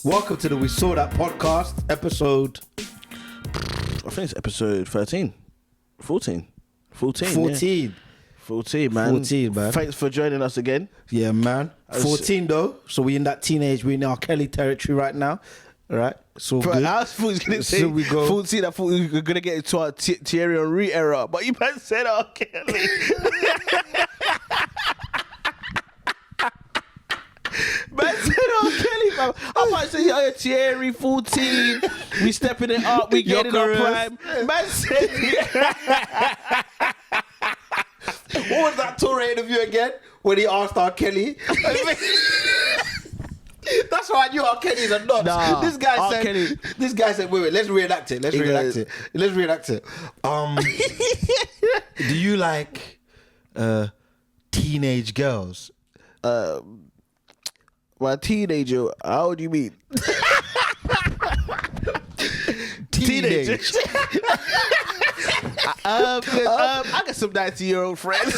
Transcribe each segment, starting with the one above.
Welcome to the We Saw That podcast, episode... I think it's episode 13. 14. 14, 14. Yeah. 14, man. 14, man. Thanks for joining us again. Yeah, man. 14, though. So we in that teenage, we in our Kelly territory right now. All right? So Bro, good. I was going to say So we go... 14. I thought we were going to get into our Thierry Henry era, but you man said, oh, Kelly. Man said, oh, Kelly, man. I might say, oh, Thierry, 14. We stepping it up. We getting our prime. Man said, What was that Toure interview again? When he asked R. Kelly? That's why I knew R. Kelly's a nut. Nah, this guy R. said, Kelly. wait, let's reenact it. Let's reenact it. Do you like teenage girls? My teenager, how do you mean? Teenage. I got some 90-year-old friends.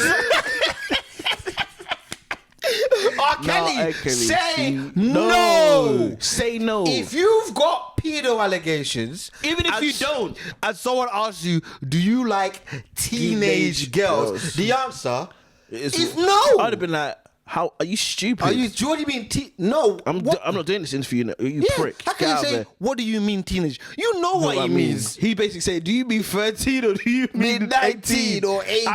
R. Kelly, R. Kelly, say no. no. Say no. If you've got pedo allegations, Even if you don't, and someone asks you, do you like teenage girls? The answer is no. I'd have been like, how are you stupid? Do you what do you mean no? I'm not doing this interview. You prick. How Get can out you of say, there. what do you mean teenage? You know what he means. He basically said, do you mean 13 or do you mean 19 or 18.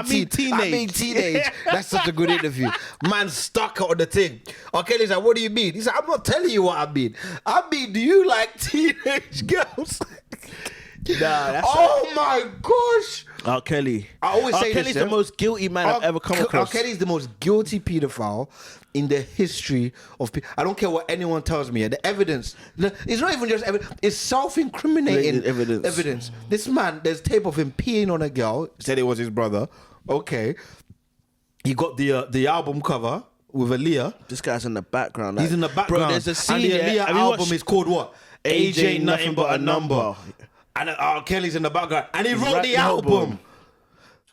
I mean teenage. That's such a good interview. Man stuck on the thing. Okay, he's like, what do you mean? He said, I'm not telling you what I mean. I mean, do you like teenage girls? Nah, that's oh my gosh. R. Kelly. I always say Kelly's this, the most guilty man I've ever come across. R. Kelly's the most guilty pedophile in the history of people. I don't care what anyone tells me. The evidence, it's not even just evidence, it's self-incriminating evidence. This man, there's tape of him peeing on a girl, said it was his brother. Okay. He got the album cover with Aaliyah. This guy's in the background. He's in the background. Bro, there's a scene. And the Aaliyah Have you album watched is called what? Age Ain't Nothing But a Number. And R. Kelly's in the background. And he wrote the album.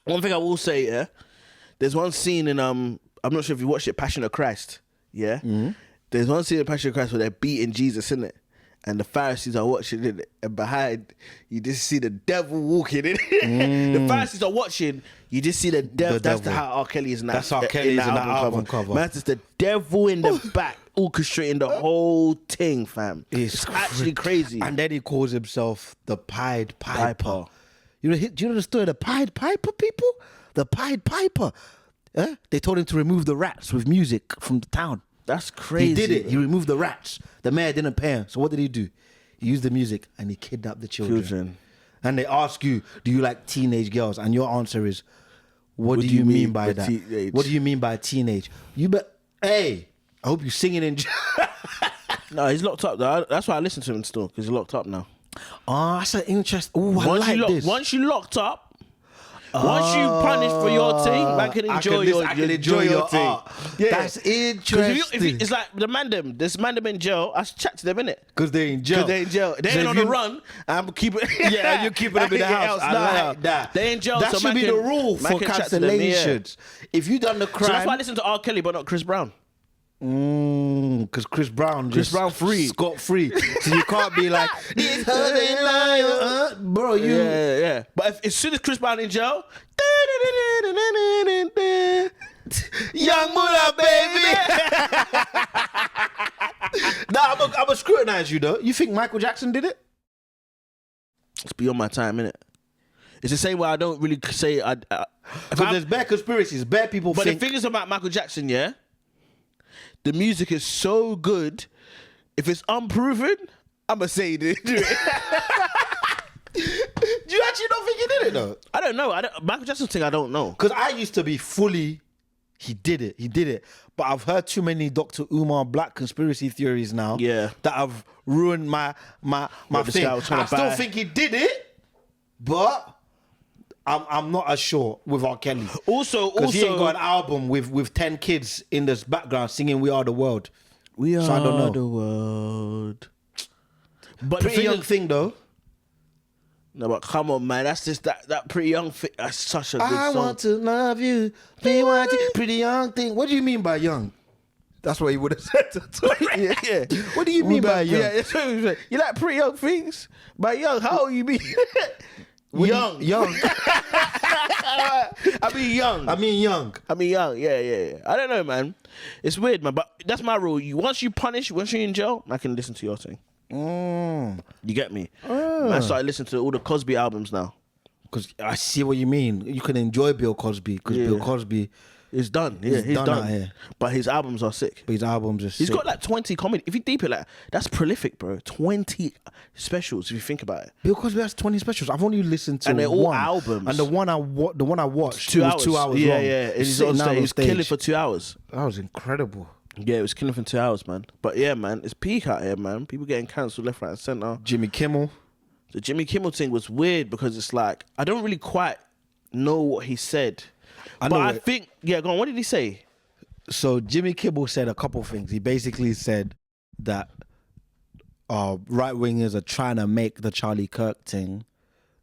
One thing I will say, yeah, there's one scene in I'm not sure if you watched it, Passion of Christ. Yeah, There's one scene in Passion of Christ where they're beating Jesus, in it, and the Pharisees are watching it, and behind you just see the devil walking in. The Pharisees are watching, you just see the devil. That's how R. Kelly is in that. That's how Kelly is in that album cover. Man, it's the devil in the back, orchestrating the whole thing, fam. It's actually crazy. And then he calls himself the Pied Piper. Do you know the story of the Pied Piper, people? The Pied Piper. They told him to remove the rats with music from the town. That's crazy. He did it. He removed the rats. The mayor didn't pay him. So what did he do? He used the music and he kidnapped the children. And they ask you, do you like teenage girls? And your answer is, what do you mean by that? Teenage? What do you mean by teenage? Hey, I hope you're singing in... No, he's locked up though. That's why I listen to him still, because he's locked up now. Oh, that's an interest. Oh, I like this. Once you locked up, once you punished for your thing, man can enjoy your thing. art. Yeah. That's interesting. It's like this man them in jail. I chat to them, innit? Because they're in jail. They ain't on the run. I'm keeping. Yeah, you're keeping them in the house. I like that. They in jail. That so should be the rule for cancellations. If you done the crime, so that's why I listen to R. Kelly, but not Chris Brown. Because Chris Brown free, scot free, so you can't be like this husband liar, bro. Yeah. But as soon as Chris Brown in jail, young Mullah baby. Nah, I'm gonna scrutinize you though. You think Michael Jackson did it? It's beyond my time, innit? It's the same way I don't really say because there's bare conspiracies, bare people. But the thing is about Michael Jackson, yeah. The music is so good. If it's unproven, I'ma say he didn't do it. Do you actually not think he did it though? I don't know. Michael Jackson's thing, I don't know. Because I used to be fully, he did it. But I've heard too many Dr. Umar Black conspiracy theories now. Yeah. That have ruined my thing. I still think he did it, but I'm not as sure with R. Kelly. Also, he ain't got an album with 10 kids in this background singing "We Are the World." We are I don't know. the world. But Pretty young thing though. No, but come on, man. That's just that Pretty Young thing. That's such a good song. I want to love you. Pretty young thing. What do you mean by young? That's what he would have said to Tory. Yeah. What do you mean by young? Yeah, that's what he was saying. You like pretty young things? By young, how old you be? Young. I mean young. Yeah. I don't know, man. It's weird, man. But that's my rule. Once you're in jail, I can listen to your thing. You get me? I started listening to all the Cosby albums now. Because I see what you mean. You can enjoy Bill Cosby because Bill Cosby is done. Yeah, he's done. Out here. But his albums are sick. He's got like 20 comedy. If you deep it, like that's prolific, bro. 20 specials. If you think about it, Bill Cosby has 20 specials. I've only listened to and they're all one. albums. And the one I watched, 2 hours. Was 2 hours yeah, long. Yeah, He's on stage. He was killing for 2 hours. That was incredible. Yeah, it was killing for 2 hours, man. But yeah, man, it's peak out here, man. People getting cancelled left, right, and centre. Jimmy Kimmel. The Jimmy Kimmel thing was weird because it's like I don't really quite know what he said. I think, go on. What did he say? So Jimmy Kimmel said a couple things. He basically said that right wingers are trying to make the Charlie Kirk thing.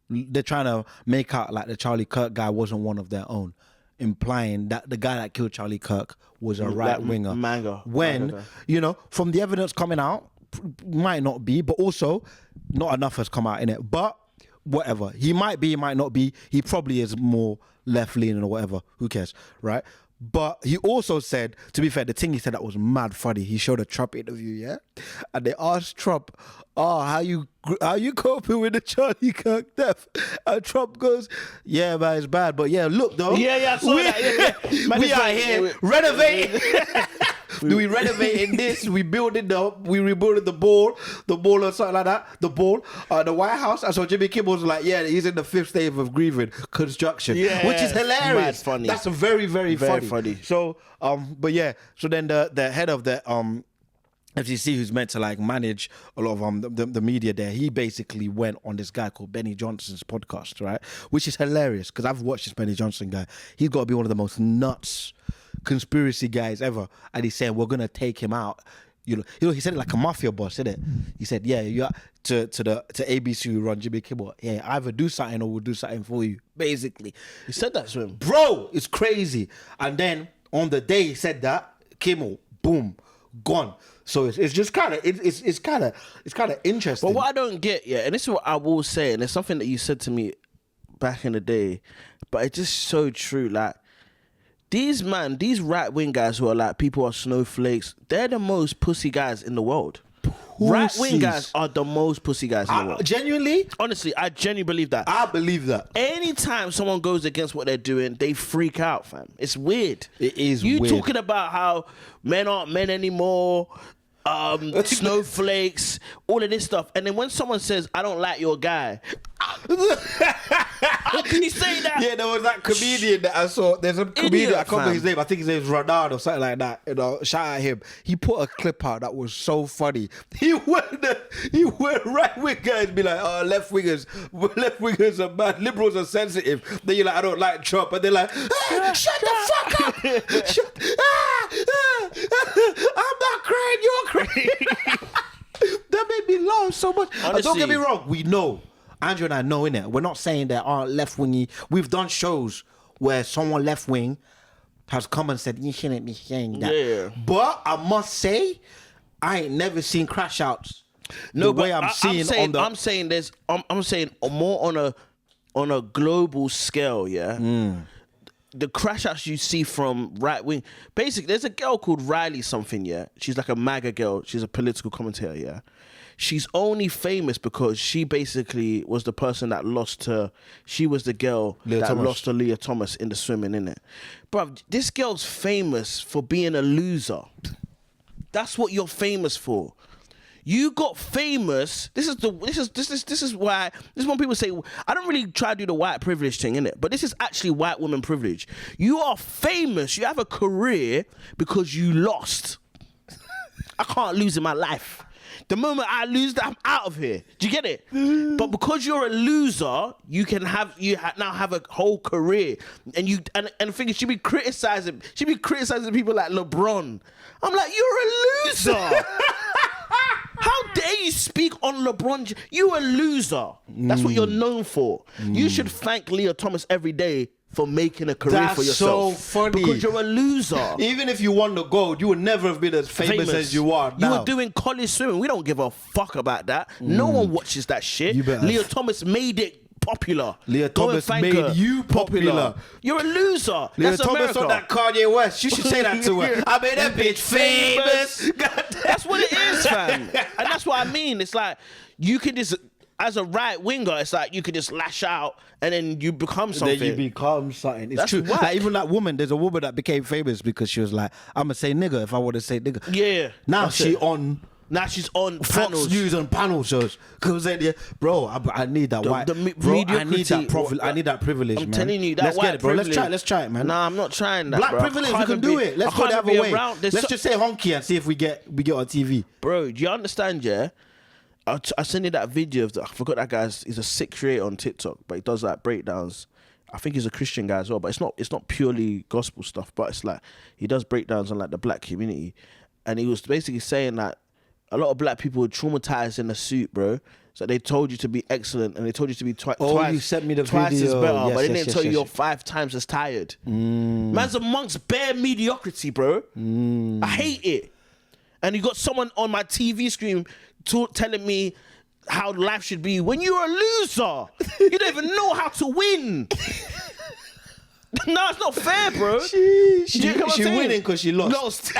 They're trying to make out like the Charlie Kirk guy wasn't one of their own, implying that the guy that killed Charlie Kirk was a right winger. When from the evidence coming out, might not be, but also not enough has come out in it. But whatever, he might be, he might not be. He probably is more left leaning or whatever. Who cares, right? But he also said, to be fair, the thing he said that was mad funny. He showed a Trump interview, yeah, and they asked Trump, how you coping with the Charlie Kirk death? And Trump goes, yeah, man, it's bad, but yeah, look though, I saw that. Yeah. We are here renovating. We renovating this. We rebuilding the ball or something like that. The White House. And so Jimmy Kimmel's like, yeah, he's in the 5th stage of grieving construction, which is hilarious. Mad funny. That's a very, very, funny. So, but yeah. So then the head of the FCC, who's meant to like manage a lot of the media there, he basically went on this guy called Benny Johnson's podcast, right? Which is hilarious because I've watched this Benny Johnson guy. He's got to be one of the most nuts conspiracy guys ever, and he's saying we're gonna take him out. He said it like a mafia boss, didn't it? He said, yeah, you to ABC who run Jimmy Kimmel. Yeah, either do something or we'll do something for you. Basically, he said that to him, bro. It's crazy. And then on the day he said that, Kimmel, boom, gone. So it's just kind of it's kind of interesting. But what I don't get, and this is what I will say, and it's something that you said to me back in the day, but it's just so true. Like these right wing guys who are like people are snowflakes, they're the most pussy guys in the world. Right wing guys are the most pussy guys in the world. Genuinely? Honestly, I genuinely believe that. I believe that. Anytime someone goes against what they're doing, they freak out, fam. It's weird. It is weird. You talking about how men aren't men anymore, snowflakes, all of this stuff. And then when someone says, I don't like your guy, how can you say that? Yeah, there was that comedian that I saw. There's a comedian, I can't remember his name. I think his name's Ronald or something like that. Shout out him. He put a clip out that was so funny. He went right wing guys be like, oh, left wingers are bad, liberals are sensitive. Then you're like, I don't like Trump, and they're like, shut the fuck up. I'm not crying, you're crying. That made me laugh so much. Honestly, don't get me wrong, we know. Andrew and I know, innit? We're not saying there aren't left-wingy. We've done shows where someone left-wing has come and said, you shouldn't be saying that. Yeah. But I must say, I ain't never seen crash outs. No, the way I'm saying more on a global scale, yeah? The crash outs you see from right wing. Basically, there's a girl called Riley something, yeah? She's like a MAGA girl. She's a political commentator, yeah? She's only famous because she basically was the person that lost her. She was the girl lost to Leah Thomas in the swimming, innit? Bruv, this girl's famous for being a loser. That's what you're famous for. You got famous. This is why when people say I don't really try to do the white privilege thing, innit? But this is actually white woman privilege. You are famous. You have a career because you lost. I can't lose in my life. The moment I lose that, I'm out of here. Do you get it? But because you're a loser, you now have a whole career, and the thing is, she be criticizing people like LeBron. I'm like, you're a loser. How dare you speak on LeBron? You a loser. That's what you're known for. You should thank Leah Thomas every day for making a career for yourself. That's so funny. Because you're a loser. Even if you won the gold, you would never have been as famous as you are now. You were doing college swimming. We don't give a fuck about that. No one watches that shit. Leah Thomas made it popular. Leah Thomas made you popular. You're a loser. Leah That's Thomas America. on that Kanye West. You should say that to her. I made that bitch famous. That's what it is, fam. And that's what I mean. It's like you can just, as a right winger, it's like you could just lash out and then you become something. Then you become something. It's That's true. whack. Like, even that woman, there's a woman that became famous because she was like, I'm gonna say nigga if I want to say nigga. Yeah. Now that's she it. on. Now she's on Fox panels. News and panel shows. Cause then, yeah, bro, I need that white. the Bro, I need mediocrity- that I need that privilege, I'm man. telling you, that let's white get it, bro. privilege. Let's try it, man. Nah, I'm not trying that, Black bro. privilege, we can do it. Let's go the other way. Let's just say honky and see if we get on TV. Bro, do you understand, yeah? I sent you that video I forgot that guy's, he's a sick creator on TikTok, but he does like breakdowns. I think he's a Christian guy as well, but it's not purely gospel stuff, but it's like he does breakdowns on like the black community. And he was basically saying that a lot of black people were traumatized in the suit, bro. So they told you to be excellent and they told you to be twice you sent me the twice as video. better, Yes, but they yes, didn't yes, tell you yes. you're 5 times as tired. Man's amongst bare mediocrity, bro. I hate it. And you got someone on my TV screen telling me how life should be when you're a loser. You don't even know how to win. No, it's not fair, bro. She Do you get what I'm saying? winning because she lost.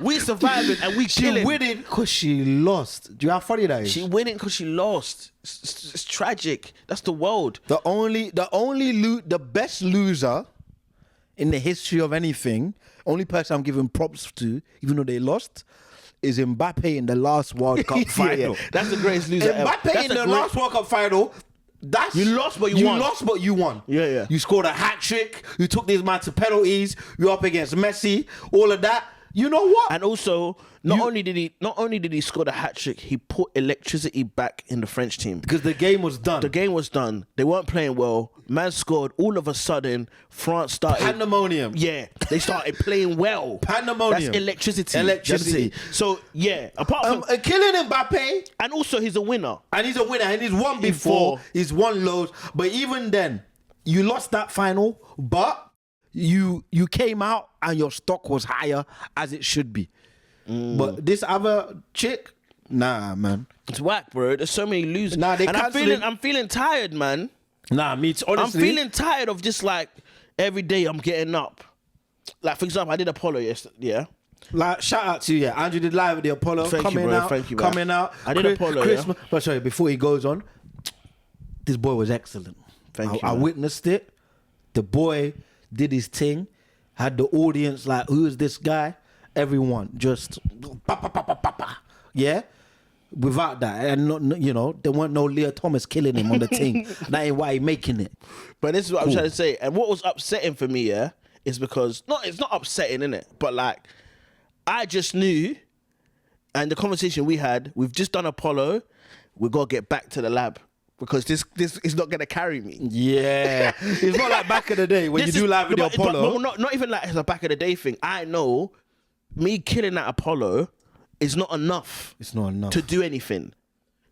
We surviving and we She killing. winning because she lost. Do you know how funny that is? She winning because she lost. It's tragic. That's the world. The best loser in the history of anything, only person I'm giving props to, even though they lost, is Mbappe in the last World Cup final. Yeah, that's the greatest loser ever. Mbappe That's in the last World Cup final. You lost, but you won. You lost, but you won. Yeah, yeah. You scored a hat trick. You took these man to penalties. You're up against Messi. All of that. You know what? And also, not only did he score the hat trick, he put electricity back in the French team. Because the game was done. The game was done. They weren't playing well. Man scored. All of a sudden, France started. Pandemonium. Yeah, they started playing well. Pandemonium. That's electricity. Electricity. So yeah, apart from killing Mbappe. and also he's a winner. And he's a winner. And he's won before. He's won loads. But even then, you lost that final. But you came out and your stock was higher as it should be. But this other chick, nah, man. It's whack, bro. There's so many losers. Nah, they and cancelling- I'm feeling tired, man. Nah, me too. Honestly, I'm feeling tired of just like every day I'm getting up. Like for example, I did Apollo yesterday. Yeah. like, shout out to you. Yeah, Andrew did live at the Apollo. Thank you, coming bro. out. Thank you, man. Coming out. I did Apollo, Christmas. But sorry, before he goes on, this boy was excellent. Thank you, I man. witnessed it. The boy did his thing. Had the audience like, who is this guy? Everyone just, pa, pa, pa, pa, pa, pa. Yeah. Without that, and not, you know, there weren't no Leah Thomas killing him on the thing. That ain't why he making it. But this is what I'm trying to say. And what was upsetting for me, yeah, is because it's not upsetting, innit? But like, I just knew, and the conversation we had, we've just done Apollo, we gotta get back to the lab. Because this is not gonna carry me. Yeah. It's not like back in the day when you do live with the Apollo. But not even like it's a back of the day thing. I know me killing that Apollo is not enough. It's not enough to do anything.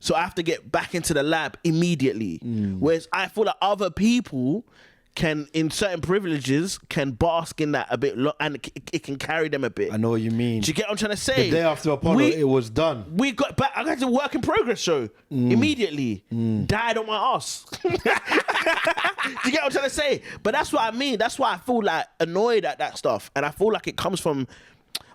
So I have to get back into the lab immediately. Whereas I feel like other people can, in certain privileges, can bask in that a bit, and it can carry them a bit. I know what you mean. Do you get what I'm trying to say? The day after Apollo, it was done. We got back. I got to work in progress show immediately. Died on my ass. Do you get what I'm trying to say? But that's what I mean. That's why I feel like annoyed at that stuff, and I feel like it comes from.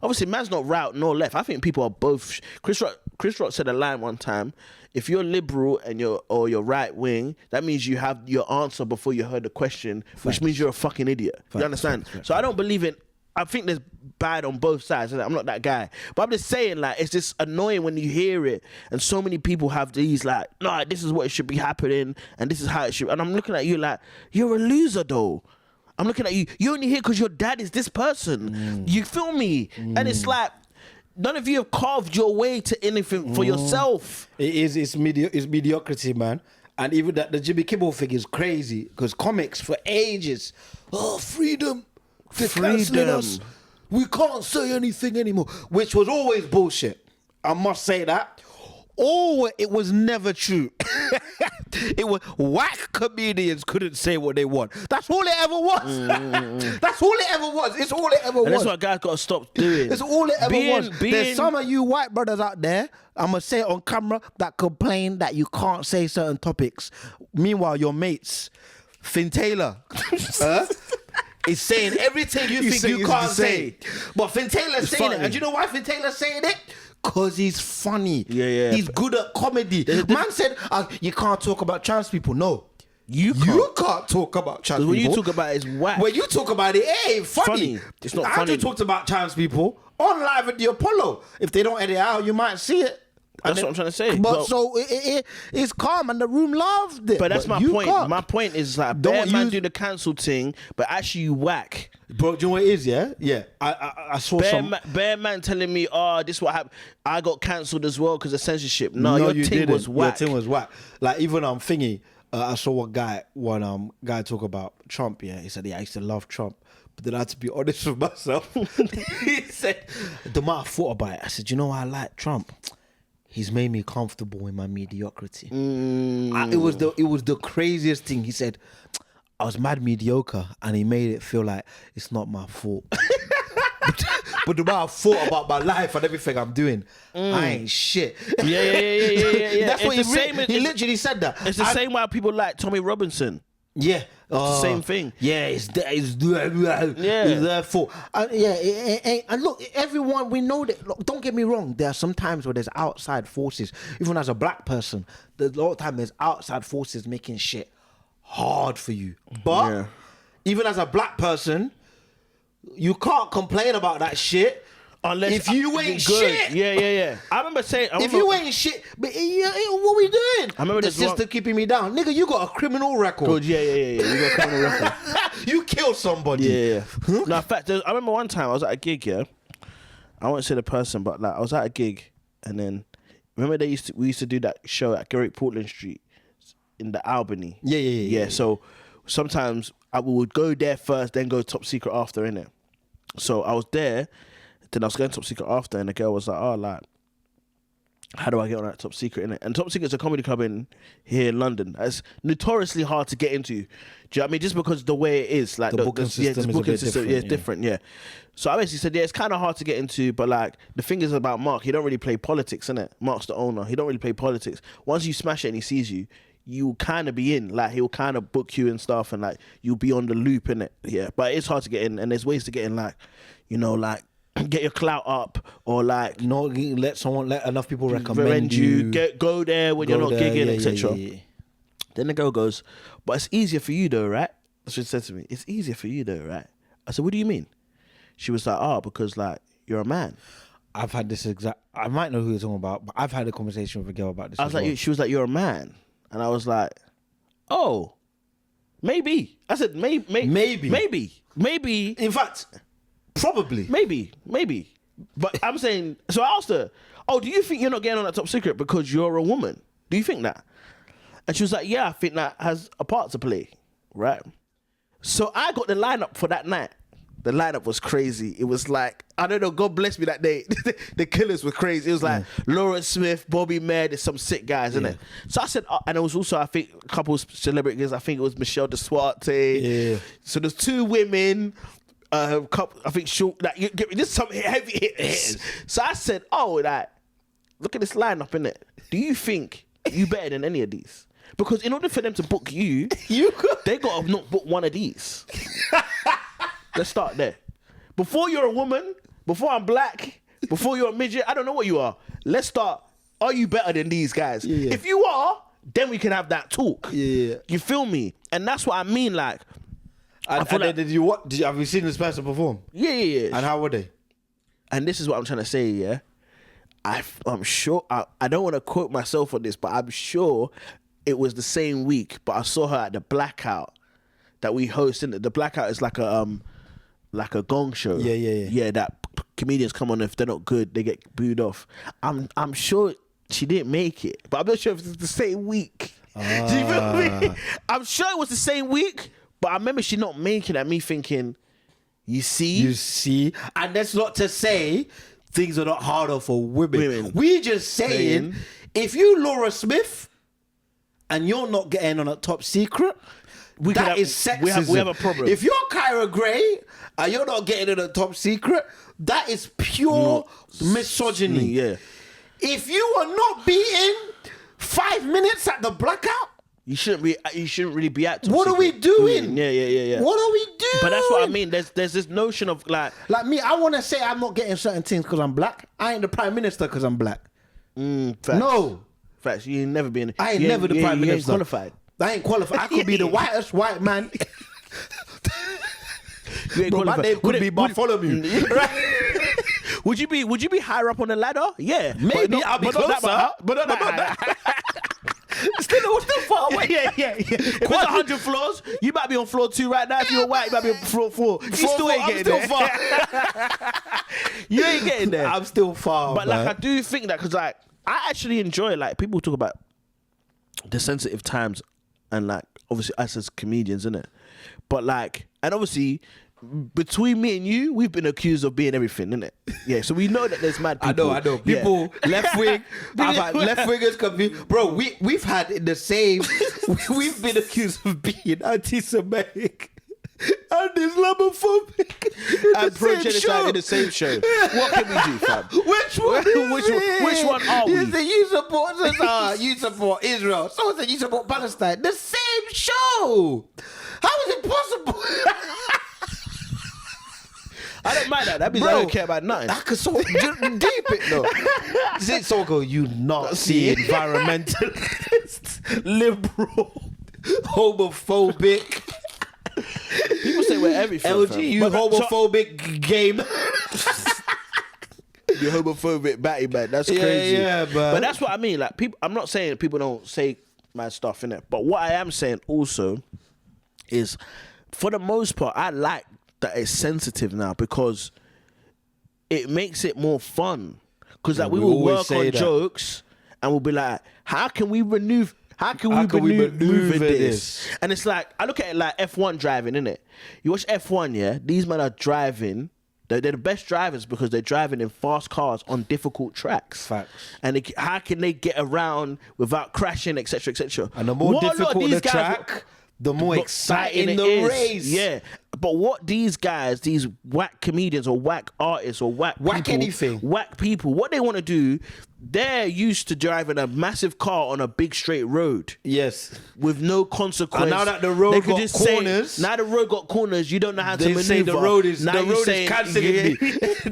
Obviously, man's not right nor left. I think people are both. Chris Rock said a line one time: if you're liberal and you're right wing, that means you have your answer before you heard the question, which means you're a fucking idiot. You understand? So I don't believe in. I think there's bad on both sides. I'm not that guy, but I'm just saying, like, it's just annoying when you hear it, and so many people have these like, no, this is what it should be happening, and this is how it should. And I'm looking at you like, you're a loser, though. I'm looking at you. You're only here because your dad is this person. You feel me? And it's like, none of you have carved your way to anything for yourself. It's mediocrity, man. And even that the Jimmy Kimmel thing is crazy because comics for ages, freedom, they're cancelling us. We can't say anything anymore, which was always bullshit. I must say that. it was never true. It was whack comedians couldn't say what they want. That's all it ever was. That's all it ever was. It's all it ever was. And that's what guys got to stop doing. It's all it ever was. There's some of you white brothers out there, I'm going to say it on camera, that complain that you can't say certain topics. Meanwhile, your mates, Finn Taylor, is saying everything you think you can't say. But Finn Taylor's saying it. And do you know why Finn Taylor's saying it? Because he's funny. Yeah. He's good at comedy. Man said, you can't talk about trans people. No. You can't talk about trans people. When you talk about it, it's whack. When you talk about it, it ain't funny. It's not funny. Andrew talked about trans people on Live at the Apollo. If they don't edit it out, you might see it. That's what I'm trying to say. But so it's calm and the room loved it. But that's my point. Can't. My point is like, don't man do the cancel thing, but actually you whack. Bro, do you know what it is, yeah? Yeah. I saw Bear man telling me, this is what happened. I got cancelled as well because of censorship. No, your thing was whack. Your thing was whack. Like, even thingy, I saw one guy talk about Trump, yeah. He said, I used to love Trump. But then I had to be honest with myself. He said, the more I thought about it, I said, you know why I like Trump? He's made me comfortable in my mediocrity. It was the craziest thing. He said, I was mad mediocre, and he made it feel like it's not my fault. But the more I thought about my life and everything I'm doing, I ain't shit. Yeah. That's what he literally said that. It's the same why people like Tommy Robinson. Yeah. It's the same thing. Yeah, it's their fault. And look, everyone, we know that. Look, don't get me wrong. There are some times where there's outside forces. Even as a black person, there's a lot of time there's outside forces making shit hard for you. But even as a black person, you can't complain about that shit. Unless if you ain't shit. Yeah. I remember saying... if you ain't shit... But what we doing? I remember the sister keeping me down. Nigga, you got a criminal record. Good, yeah. You got a criminal record. You killed somebody. Yeah. No, in fact, I remember one time I was at a gig, yeah? I won't say the person, but like I was at a gig and then... Remember we used to do that show at Great Portland Street in the Albany? Yeah. So sometimes I would go there first, then go Top Secret after, innit? So I was there... Then I was going Top Secret after, and the girl was like, how do I get on that Top Secret, innit? And Top Secret's a comedy club here in London. It's notoriously hard to get into. Do you know what I mean? Just because the way it is. Like the booking system is a bit different. Yeah, it's different, yeah. So I basically said, it's kind of hard to get into, but like, the thing is about Mark, he don't really play politics, innit? Mark's the owner. He don't really play politics. Once you smash it and he sees you, you'll kind of be in. Like, he'll kind of book you and stuff, and like, you'll be on the loop, innit? Yeah, but it's hard to get in, and there's ways to get in, like, you know, like, get your clout up, or like let enough people recommend you. Go there when you're not gigging, etc. Yeah. Then the girl goes, but it's easier for you though, right? That's what she said to me. It's easier for you though, right? I said, what do you mean? She was like, because like you're a man. I've had this I might know who you're talking about, but I've had a conversation with a girl about this. I was like, she was like, you're a man, and I was like, oh, maybe. I said, maybe. In fact. Probably. Maybe. But I'm saying, so I asked her, do you think you're not getting on that Top Secret because you're a woman? Do you think that? And she was like, yeah, I think that has a part to play, right? So I got the lineup for that night. The lineup was crazy. It was like, I don't know, God bless me that day. The killers were crazy. It was like Lawrence Smith, Bobby Mayer, there's some sick guys, isn't it? So I said, and it was also, I think, a couple of celebrities. I think it was Michelle DeSuarte. Yeah. So there's two women, couple, I think, short, like, this is some heavy hitters. So I said, like, look at this lineup, innit? Do you think you better than any of these? Because in order for them to book you, they got to not book one of these. Let's start there. Before you're a woman, before I'm black, before you're a midget, I don't know what you are. Let's start. Are you better than these guys? Yeah. If you are, then we can have that talk. Yeah. You feel me? And that's what I mean, like. Have you seen this person perform? Yeah. And how were they? And this is what I'm trying to say, yeah? I'm sure, I don't want to quote myself on this, but I'm sure it was the same week, but I saw her at the Blackout that we hosted. The Blackout is like a gong show. Yeah. Yeah, that comedians come on, if they're not good, they get booed off. I'm sure she didn't make it, but I'm not sure if it's the same week. Do you feel me? I'm sure it was the same week, but I remember she not making it, and me thinking, you see? And that's not to say things are not harder for women. We just saying If you Laura Smith and you're not getting on a top secret, that is sexism. We have a problem. If you're Kyra Gray and you're not getting on a top secret, that is pure misogyny. Yeah. If you are not beating 5 minutes at the blackout, you shouldn't really be at top what are we secret. doing? Yeah. What are we doing? But that's what I mean. There's this notion of like me, I want to say I'm not getting certain things because I'm black. I ain't the prime minister because I'm black. facts. No. Facts. You ain't never been. I ain't never the prime minister. You ain't qualified. I ain't qualified. I could be the whitest white man. You ain't Bro, my qualified. name could be Bartholomew. Would you be higher up on the ladder? Yeah. Maybe I'll be closer. But not that. Still far away. Yeah. If it's 100 floors, you might be on floor 2 right now. If you're white, you might be on floor 4. You still ain't getting there. Far. You ain't getting there. I'm still far. But like, I do think that because like I actually enjoy like people talk about the sensitive times and like obviously us as comedians, innit? But like, and obviously between me and you, we've been accused of being everything, innit? Yeah, so we know that there's mad people. I know. People, left wing, I've had left wingers confused. Bro, we've had the same. We've been accused of being anti-Semitic and Islamophobic and pro-genocide in the same show. What can we do, fam? Which one? Which one are we? You say you support you support Israel. Someone said you support Palestine. The same show. How is it possible? I don't mind that. That means I don't care about nothing. I could so deep it though. Zit Soko, you Nazi environmentalist, liberal, homophobic. People say we're everything. LG, you homophobic game. You homophobic batty man. That's crazy. Yeah, but that's what I mean. Like people, I'm not saying people don't say mad stuff in it, but what I am saying also is, for the most part, I like that it's sensitive now because it makes it more fun. Because like we will work on jokes and we'll be like, how can we maneuver? How can we maneuver this? And it's like, I look at it like F1 driving, innit? You watch F1, yeah? These men are driving. They're the best drivers because they're driving in fast cars on difficult tracks. Facts. And how can they get around without crashing, etc., etc.? And the more difficult the track, the more exciting the race. Yeah. But what these guys, these whack comedians or whack artists or whack people, what they want to do, they're used to driving a massive car on a big straight road. Yes. With no consequence. And now that the road got corners. Now the road got corners, you don't know how to maneuver. Say the road is cancelling me.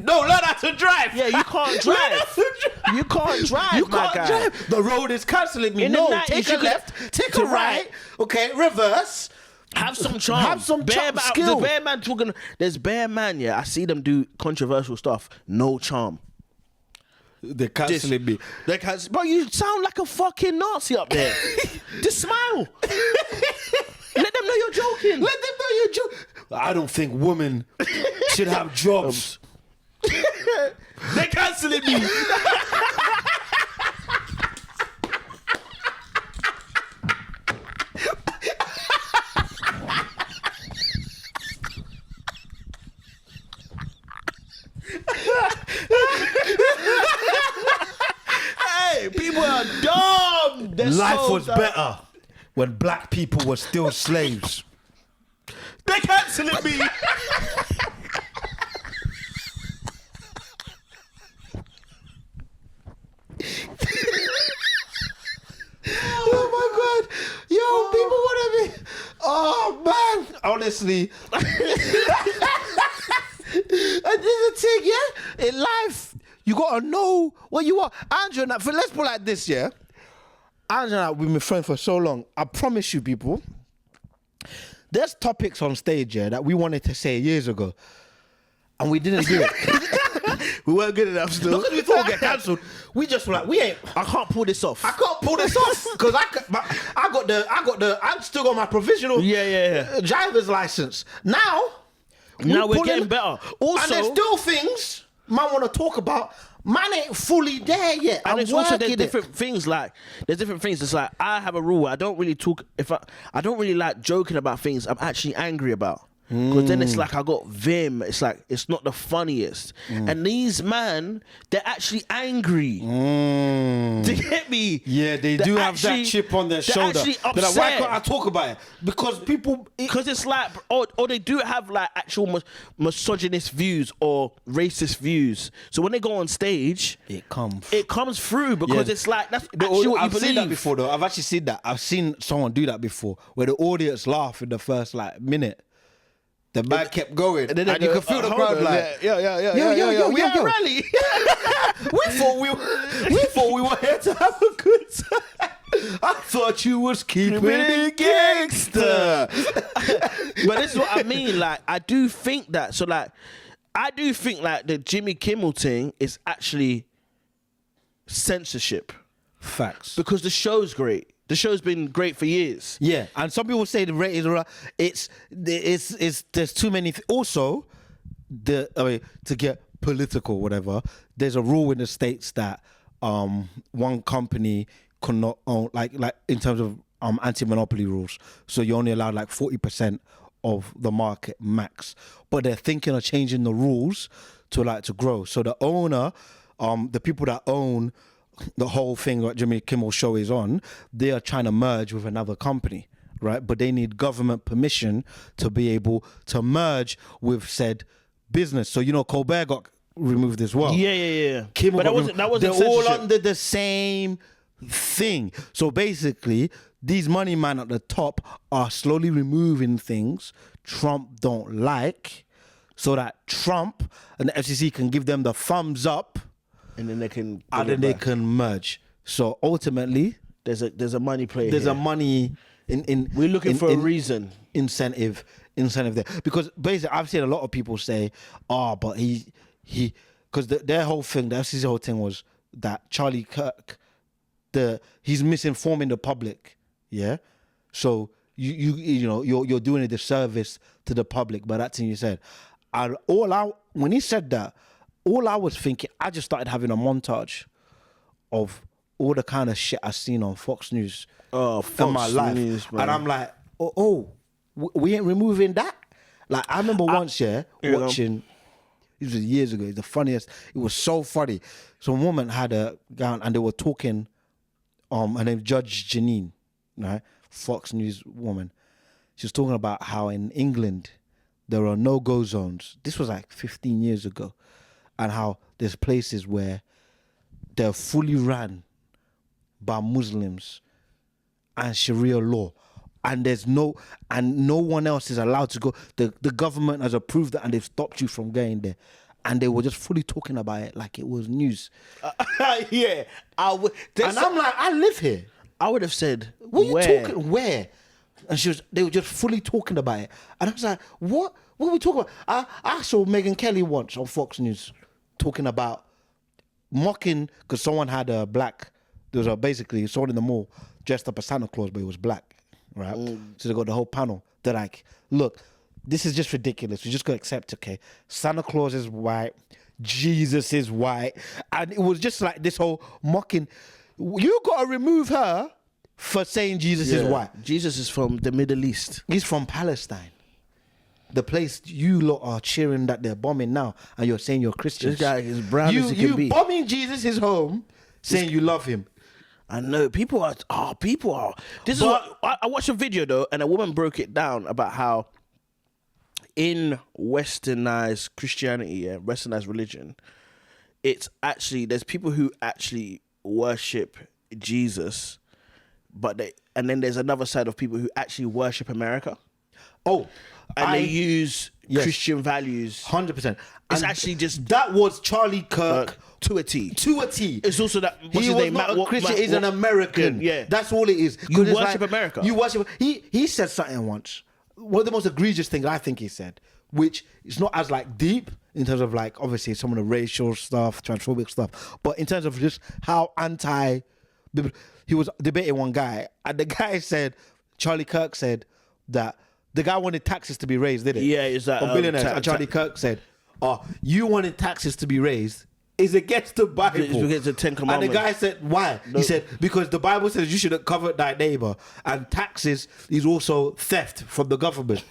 No, learn how to drive. Yeah, you can't drive. You can't drive, you can't drive. The road is cancelling me. Take a left, take a right. Okay, reverse. Have some charm. Have some skill. The bear man talking. There's bear man. Yeah, I see them do controversial stuff. No charm. They're cancelling me. Bro, you sound like a fucking Nazi up there. Just smile. Let them know you're joking. Let them know you're joking. I don't think women should have jobs. They're cancelling me. Hey, people are dumb. Life was better when black people were still slaves. They're cancelling me. Oh my God. Yo, people want to be. Oh man. Honestly. And this is the thing, yeah? In life, you gotta know what you want. Andrew and I, let's put it like this, yeah? Andrew and I, we've been friends for so long. I promise you, people, there's topics on stage, yeah, that we wanted to say years ago. And we didn't do it. We weren't good enough still. Because we thought we'd get cancelled. We just were like, I can't pull this off. I can't pull this off. Because I still got my provisional driver's license. Now we're getting better. Also, and there's still things man want to talk about. Man ain't fully there yet. And there's also different things. Like there's different things. It's like I have a rule. I don't really talk. I don't really like joking about things I'm actually angry about. Because then it's like I got vim. It's like it's not the funniest. And these man, they're actually angry. To get me? Yeah, they They're do have that actually- chip on their they're shoulder. actually They're like, why upset. can't I talk about it? Because people. Because it's like, or they do have like actual misogynist views or racist views. So when they go on stage, It comes. it comes through because Yeah. it's like that's actually what you I've seen that believe. before, though. I've actually seen that. I've seen someone do that before, where the audience laugh in the first like minute. The man kept going, and, then they you go, can feel the hold crowd on, like, yeah. yo, We had a yo. rally. we thought we were here to have a good time. I thought you was keeping it gangster. But this is what I mean. Like, I do think that. So, like, I do think like the Jimmy Kimmel thing is actually censorship Facts. because the show's great. The show's been great for years. Yeah, and some people say the ratings are. It's there's too many. Also, to get political, whatever. There's a rule in the States that one company cannot own like in terms of anti-monopoly rules. So you're only allowed like 40% of the market max. But they're thinking of changing the rules to grow. So the owner, the people that own the whole thing that Jimmy Kimmel show is on, they are trying to merge with another company, right? But they need government permission to be able to merge with said business. So Colbert got removed as well. Yeah. Kimmel But got that wasn't they're all censorship. under the same thing. So basically, these money men at the top are slowly removing things Trump don't like, so that Trump and the FCC can give them the thumbs up, And then they can. and then they can merge. So ultimately, There's a money play. there's here. a money in We're looking for a reason. incentive there, because basically I've seen a lot of people say, but he because their whole thing, the FCC whole thing was that Charlie Kirk, he's misinforming the public, yeah. So you're doing a disservice to the public by that thing you said. And when he said that, all I was thinking, I just started having a montage of all the kind of shit I've seen on Fox News in my life. News, man. And I'm like, we ain't removing that. Like, I remember once, watching, this was years ago, it's the funniest, it was so funny. Some woman had a gown and they were talking, her name Judge Janine, right? Fox News woman. She was talking about how in England, there are no-go zones. This was like 15 years ago. And how there's places where they're fully run by Muslims and Sharia law, and no one else is allowed to go. The government has approved that, and they've stopped you from going there, and they were just fully talking about it like it was news. Yeah, And I'm like, I live here. I would have said, What are you where? talking? Where? And they were just fully talking about it, and I was like, what? What are we talking about? I saw Megyn Kelly once on Fox News talking about mocking because someone had a black. There was basically someone in the mall dressed up as Santa Claus, but it was black, right? So they got the whole panel. They're like, look, this is just ridiculous. We just got to accept, okay? Santa Claus is white, Jesus is white, and it was just like this whole mocking. You got to remove her for saying Jesus is white. Jesus is from the Middle East. He's from Palestine. The place you lot are cheering that they're bombing now, and you're saying you're Christians. This guy is brown as he can be. You bombing Jesus' home, saying you love him. I know people are. This is what I watched a video though, and a woman broke it down about how in westernized Christianity and westernized religion, it's actually there's people who actually worship Jesus, and then there's another side of people who actually worship America. They use Christian values. 100%. It's actually just that was Charlie Kirk to a T. to a T. It's also that He was not a Christian. He's an American. Yeah, that's all it is. You 'Cause it's worship America. You worship. He said something once. One of the most egregious things I think he said, which is not as like deep in terms of like obviously some of the racial stuff, transphobic stuff, but in terms of just how anti. He was debating one guy, and the guy said, Charlie Kirk said that the guy wanted taxes to be raised, didn't he? Yeah, is that billionaires? And Charlie Kirk said, you wanted taxes to be raised is against the Bible. It's against the 10 And Commandments. the guy said, why? He said, because the Bible says you shouldn't covet thy neighbor, and taxes is also theft from the government.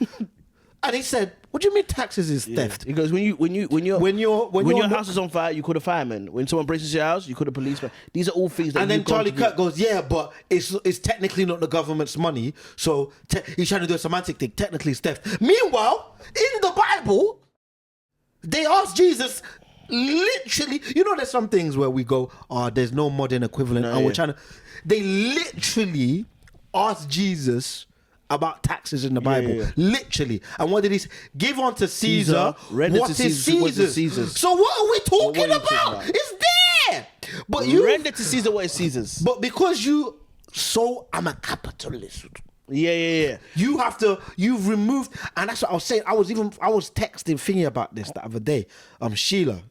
And he said, "What do you mean taxes is theft?" He goes, when your house is on fire, you call the fireman. When someone breaks into your house, you call the policeman. These are all things that. And then Charlie Kirk goes, "Yeah, but it's technically not the government's money, so he's trying to do a semantic thing. Technically, it's theft." Meanwhile, in the Bible, they asked Jesus. Literally, there's some things where we go, there's no modern equivalent, and we're trying to. They literally asked Jesus about taxes in the Bible, literally. And what did he say? Give unto Caesar what is Caesar's. So what are we talking about? It's there. But you render to Caesar what is Caesar's. But because I'm a capitalist. Yeah. You've removed, and that's what I was saying. I was texting thinking about this the other day. Sheila,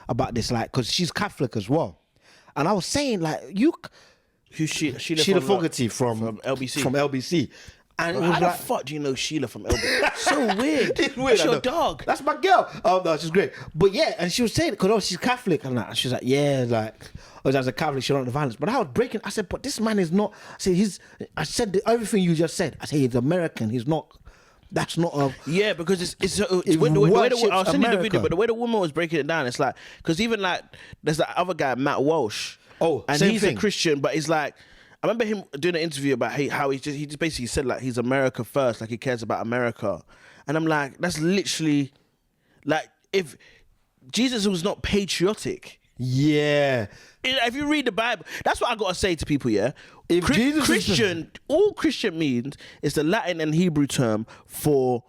about this, like, because she's Catholic as well, and I was saying, like, who's Sheila Fogarty from LBC. From LBC. And it was how the fuck do you know Sheila from LBC? So weird. It's weird. That's your dog. That's my girl. Oh no, she's great. But yeah, and she was saying, because she's Catholic, and she was like, yeah, like, as a Catholic, she don't want violence. But I was breaking. I said, but this man is not. I said everything you just said. I said he's American. He's not. That's not a. Yeah, because it's when the way I was sending you the video, but the way the woman was breaking it down, it's like, because even like there's that other guy, Matt Walsh. Oh, and same he's thing. a Christian, but he's like, I remember him doing an interview about how he just basically said, like, he's America first, like he cares about America, and I'm like, that's literally, like, if Jesus was not patriotic. Yeah. If you read the Bible, that's what I gotta say to people. Yeah, if Jesus Christian, all Christian means is the Latin and Hebrew term for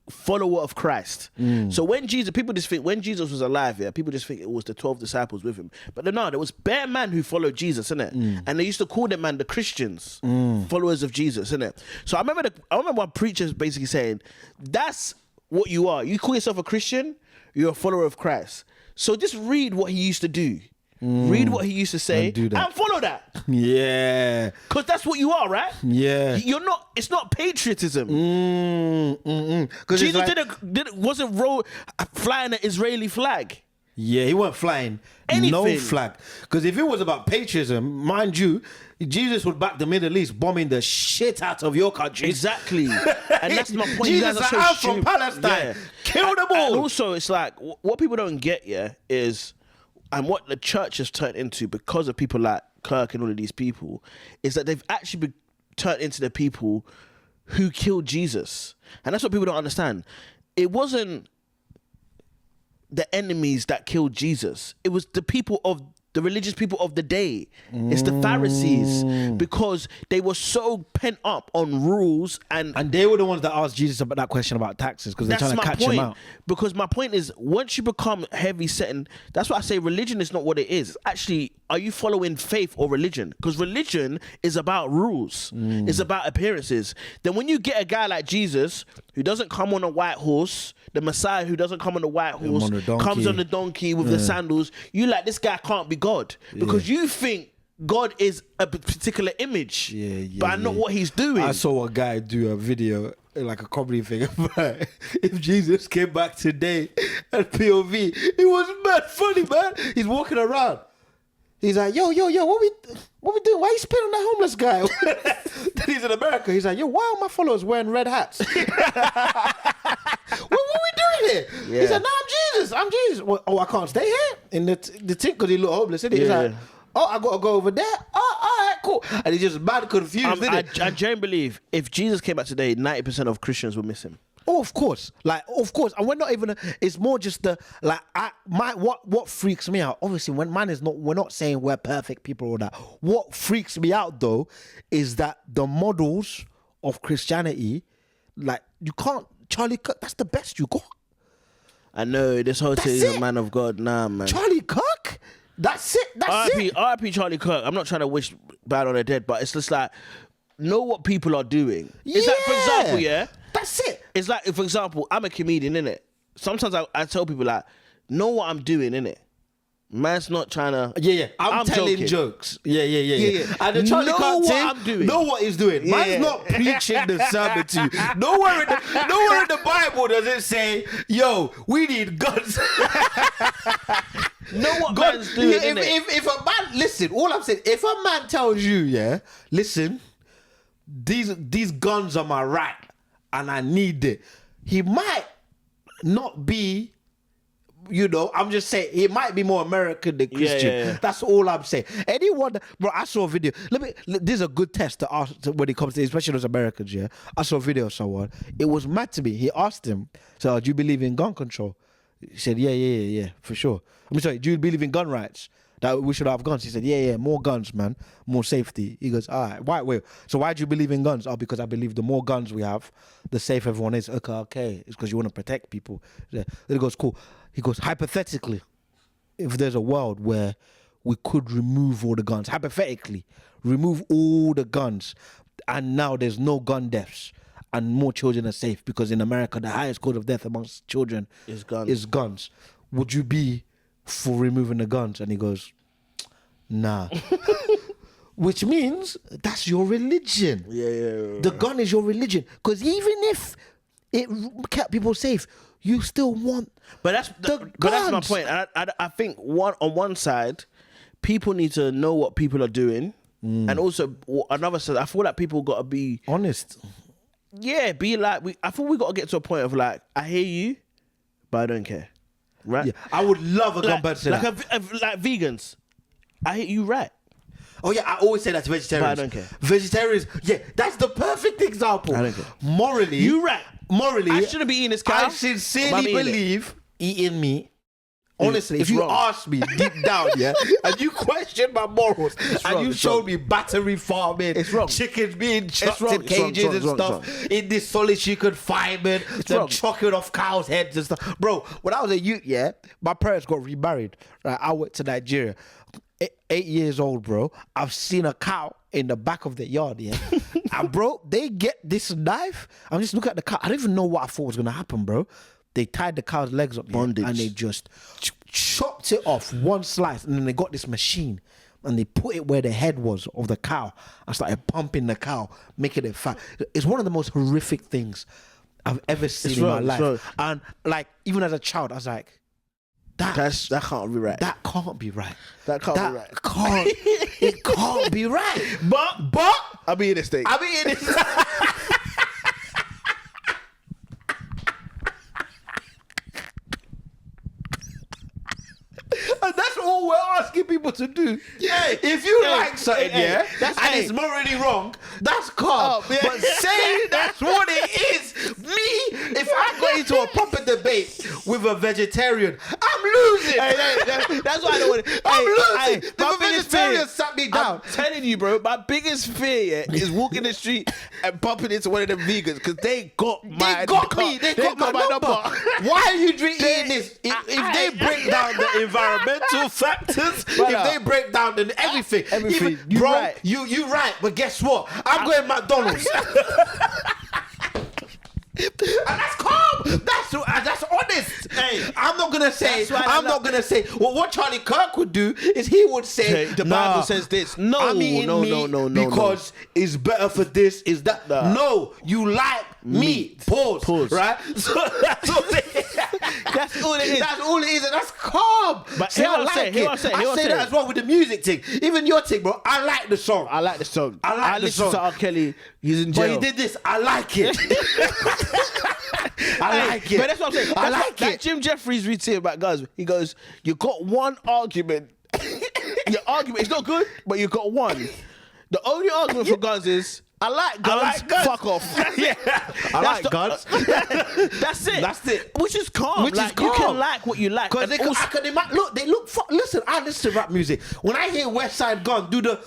follower of Christ. So when people just think when Jesus was alive, people just think it was the 12 disciples with him. But no, there was bare man who followed Jesus, innit? And they used to call them, man, the Christians, followers of Jesus, innit? So I remember one preacher basically saying, that's what you are. You call yourself a Christian, you're a follower of Christ. So just read what he used to do. Read what he used to say and follow that. Yeah. Because that's what you are, right? Yeah. It's not patriotism. Jesus wasn't flying an Israeli flag. Yeah, he wasn't flying anything. No flag. Because if it was about patriotism, mind you, Jesus would back the Middle East, bombing the shit out of your country. Exactly. And that's my point. Jesus, I'm from Palestine. Kill them all. And also, it's like, what people don't get, is, and what the church has turned into because of people like Kirk and all of these people, is that they've actually been turned into the people who killed Jesus. And that's what people don't understand. It wasn't the enemies that killed Jesus. It was the religious people of the day. It's the Pharisees, because they were so pent up on rules and they were the ones that asked Jesus about that question about taxes, because they're trying to catch him out. Because my point is, once you become heavy set, that's why I say religion is not what it is. Actually, are you following faith or religion? Because religion is about rules. It's about appearances. Then when you get a guy like Jesus, who doesn't come on a white horse, the Messiah who doesn't come on a white horse, comes on the donkey with the sandals, you like, this guy can't be God, because you think God is a particular image, but not what he's doing. I saw a guy do a video, like a comedy thing, about if Jesus came back today at POV. It was mad funny, man. He's walking around. He's like, yo, what we doing? Why you spitting on that homeless guy? Then he's in America. He's like, yo, why are my followers wearing red hats? What we doing here? Yeah. He's like, no, I'm Jesus. Well, I can't stay here in the thing because he look homeless. Isn't he? He's like, I gotta go over there. Oh, all right, cool. And he's just mad confused. I genuinely believe if Jesus came back today, 90% of Christians would miss him. Oh, of course. And we're not even, it's more just what freaks me out. Obviously, when we're not saying we're perfect people or that. What freaks me out though, is that the models of Christianity, like, you can't, Charlie Kirk, that's the best you got. I know, this whole thing is a man of God. Nah, man. Charlie Kirk? That's it. R.I.P. Charlie Kirk. I'm not trying to wish bad on the dead, but it's just like, know what people are doing. It's like, for example, that's it. It's like, for example, I'm a comedian, innit? Sometimes I tell people, like, know what I'm doing, innit? Man's not trying to... I'm telling joking. jokes. Yeah. And the Charlie Kirk I'm doing. Know what he's doing. Man's not preaching the sermon to you. Nowhere in the Bible does it say, yo, we need guns. Know what man's doing, if a man... Listen, all I'm saying, if a man tells you, listen, these guns are my right, and I need it. he might not be. You know, I'm just saying he might be more American than Christian. Yeah. That's all I'm saying. Anyone, bro, I saw a video. This is a good test to ask when it comes to, especially those Americans. Yeah, I saw a video of someone. It was mad to me. He asked him, "So, do you believe in gun control?" He said, "Yeah, for sure." I'm sorry. Do you believe in gun rights? That we should have guns? He said, "Yeah, more guns, man, more safety." He goes, "All right, wait. So why do you believe in guns?" "Oh, because I believe the more guns we have, the safer everyone is." Okay. It's because you want to protect people. Then he goes, "Cool." He goes, hypothetically, if there's a world where we could remove all the guns, hypothetically, remove all the guns, and now there's no gun deaths, and more children are safe, because in America, the highest cause of death amongst children is guns. Would you be for removing the guns? And he goes, nah. Which means that's your religion. Yeah. The gun is your religion. Because even if it kept people safe, you still want But that's my point. I think on one side, people need to know what people are doing, and also another side, I feel like people got to be honest. Yeah, be like I think we got to get to a point of like, I hear you, but I don't care. Right? Yeah, I would love a gun person. Like vegans, I hear you, right? Oh yeah, I always say that to vegetarians. But I don't care. Vegetarians, yeah, that's the perfect example. I don't care. Morally, You right. Morally, I shouldn't be eating this cow. I sincerely believe eating meat. Honestly, It's if you wrong. ask me deep down, yeah, and you question my morals, and you showed me battery farming, It's wrong. chickens being chucked wrong. in It's wrong. cages It's and wrong. stuff, in this solitude confinement, them wrong. chopping off cows' heads and stuff. Bro, when I was a youth, yeah, my parents got remarried. Right, I went to Nigeria. 8 years old, bro. I've seen a cow in the back of the yard, yeah. And bro, they get this knife. I'm just looking at the cow. I don't even know what I thought was gonna happen, bro. They tied the cow's legs up, Bondage. and they just chopped it off one slice, and then they got this machine and they put it where the head was of the cow and started pumping the cow, making it fat. It's one of the most horrific things I've ever seen in my life. And like, even as a child, I was like, that can't be right. That can't be right. That can't be right. It can't be right. But I'll be in this thing. And that's all we're asking people to do. Yeah. If you like something, it's morally wrong, that's calm. Oh, yeah. But saying that's what it is, if I got into a proper debate with a vegetarian, I'm losing. That's why I don't want to. I'm losing. My The biggest vegetarian fear- sat me down. I'm telling you, bro, my biggest fear is walking the street and bumping into one of them vegans because they got my They got me. They got my number. Why are you eating this? If they break down the environmental factors, if they break down everything, Everything. You Bro, right. You right. But guess what? I'm going McDonald's. And that's calm. That's honest. Hey, I'm not gonna say. Well, what Charlie Kirk would do is he would say the Bible says this. No, I'm eating meat because it's better for this. Is that no? You like meat. Pause. Right. So that's all it is. That's all it is. That's all it is, and that's calm. But See, I like it. I say that as well with the music thing. Even your thing, bro. I like the song. I like the song. I listen to R. Kelly. He's in jail. But he did this. I like it. I like it. But that's what I'm saying. I like it. Jim Jeffries routine about guns. He goes, you got one argument. Your argument is not good, but you got one. The only argument for guns is, I like guns. Fuck off. Yeah. I like guns. That's it. That's it. Which is calm. Which is You can calm. like what you like. Because they look. Listen, I listen to rap music. When I hear West Side Gun do the,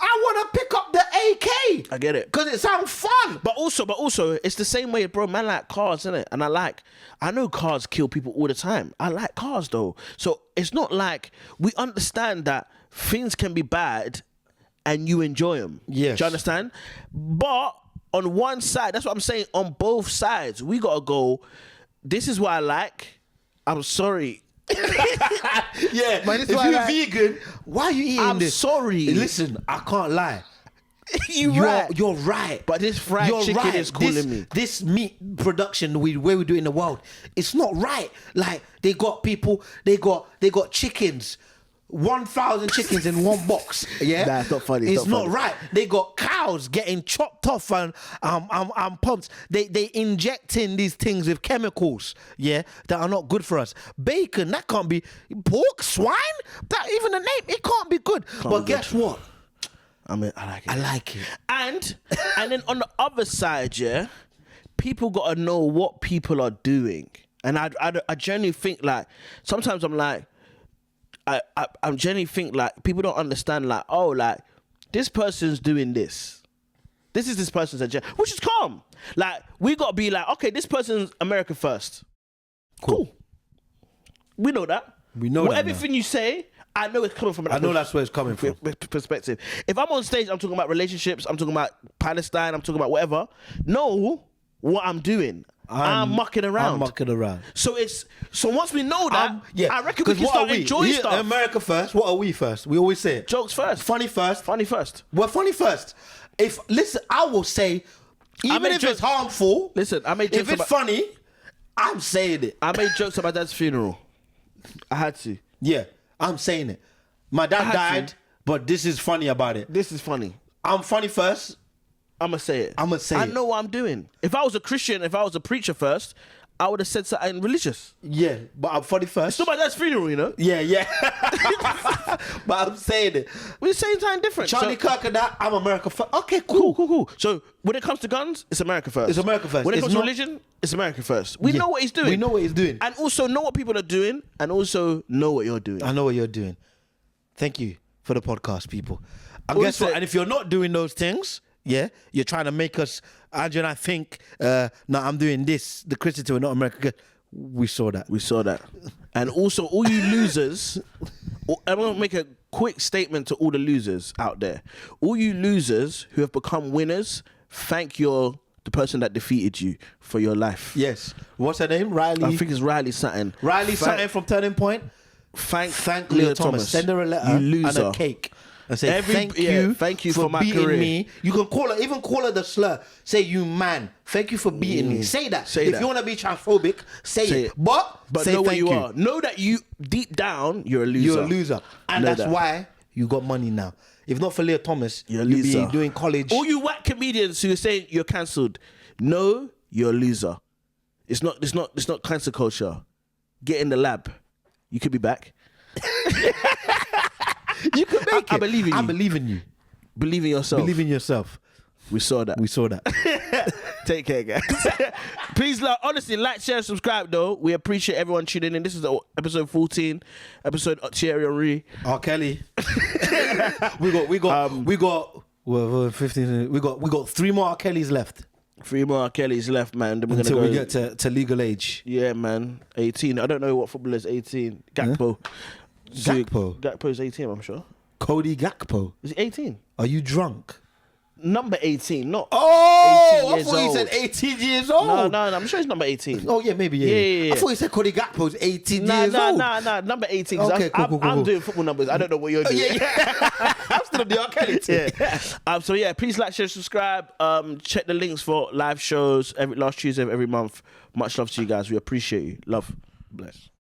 I want to pick up the AK. I get it. Because it sounds fun. But also, it's the same way, bro. Man, like cars, innit? And I know cars kill people all the time. I like cars though. So it's not like we understand that things can be bad and you enjoy them. Yes. Do you understand? But on one side, that's what I'm saying, on both sides, we gotta go, this is what I like. I'm sorry. Yeah. Man, if you're vegan, why are you eating I'm this? sorry. Listen, I can't lie. You're right. But this fried chicken is calling me. This meat production, the way we do it in the world, it's not right. Like, they got people, they got chickens 1,000 chickens in one box. Yeah, Nah, it's not funny. It's not right. They got cows getting chopped off and pumped. They injecting these things with chemicals. Yeah, that are not good for us. Bacon, that can't be. Pork, swine, that even the name, it can't be good. But guess what? I mean, I like it. I like it. And then on the other side, yeah, people gotta know what people are doing. And I genuinely think like sometimes I'm like. I'm genuinely think like people don't understand like, oh, like this person's doing this. This is this person's agenda, which is calm. Like we gotta be like, okay, this person's America first. Cool. We know that. We know that. Everything you say, I know it's coming from. I know that's where it's coming from. Perspective. If I'm on stage, I'm talking about relationships. I'm talking about Palestine. I'm talking about whatever. Know what I'm doing. I'm mucking around. So once we know that, I reckon we can start enjoying stuff. America first. What are we first? We always say it. Jokes first. Funny first. Funny first. We're funny first. Listen, I will say, even if it's harmful. Listen, I made jokes. If it's funny, I'm saying it. I made jokes about Dad's funeral. I had to. Yeah, I'm saying it. My dad died, but this is funny about it. This is funny. I'm funny first. I'ma say it. I know what I'm doing. If I was a Christian, if I was a preacher first, I would have said something religious. Yeah, but I'm funny first. It's not my dad's funeral, you know? Yeah. But I'm saying it. We're saying something different. Charlie Kirk and that, I'm America first. Okay, cool. So when it comes to guns, it's America first. It's America first. When it comes to religion, it's America first. We know what he's doing. We know what he's doing. And also know what people are doing and also know what you're doing. I know what you're doing. Thank you for the podcast, people. And guess what? And if you're not doing those things, yeah, you're trying to make us, Andrew and I think, no, I'm doing this, the Christians who are not American. We saw that. And also, all you losers, I'm going to make a quick statement to all the losers out there. All you losers who have become winners, thank the person that defeated you for your life. Yes. What's her name? Riley? I think it's Riley something. Something from Turning Point? Thank Leah Thomas. Send her a letter and a cake. And say thank you for my beating career. Me. You can even call her the slur. Say you man. Thank you for beating me. Say that. If you want to be transphobic, say it. But say know thank you are. Know that you deep down you're a loser. You're a loser, and that's why you got money now. If not for Leah Thomas, you'd be doing college. All you whack comedians who say you're cancelled, no, you're a loser. It's not cancel culture. Get in the lab. You could be back. You can make it. I believe in you. I believe in you. Believe in yourself. Believe in yourself. We saw that. Take care, guys. Please, honestly, like, share, subscribe, though. We appreciate everyone tuning in. This is episode 14, episode Thierry Henry. R. Kelly. we got 15. We got 3 more R. Kellys left. 3 more R. Kellys left, man. Then Until we get to legal age. Yeah, man. 18. I don't know what footballer is 18. Gakpo. Huh? Gakpo is 18, I'm sure. Cody Gakpo. Is he 18? Are you drunk? Number 18, not 18 I years thought you old. said 18 years old. No, I'm sure he's number 18. Oh, yeah, maybe, yeah. I thought you said Cody Gakpo's 18 years old. Nah, number 18. Okay, cool. I'm doing football numbers. I don't know what you're doing. Yeah. I'm still on the R. Kelly team. Yeah. So, yeah, please like, share, subscribe. Check the links for live shows every last Tuesday of every month. Much love to you guys. We appreciate you. Love. Bless.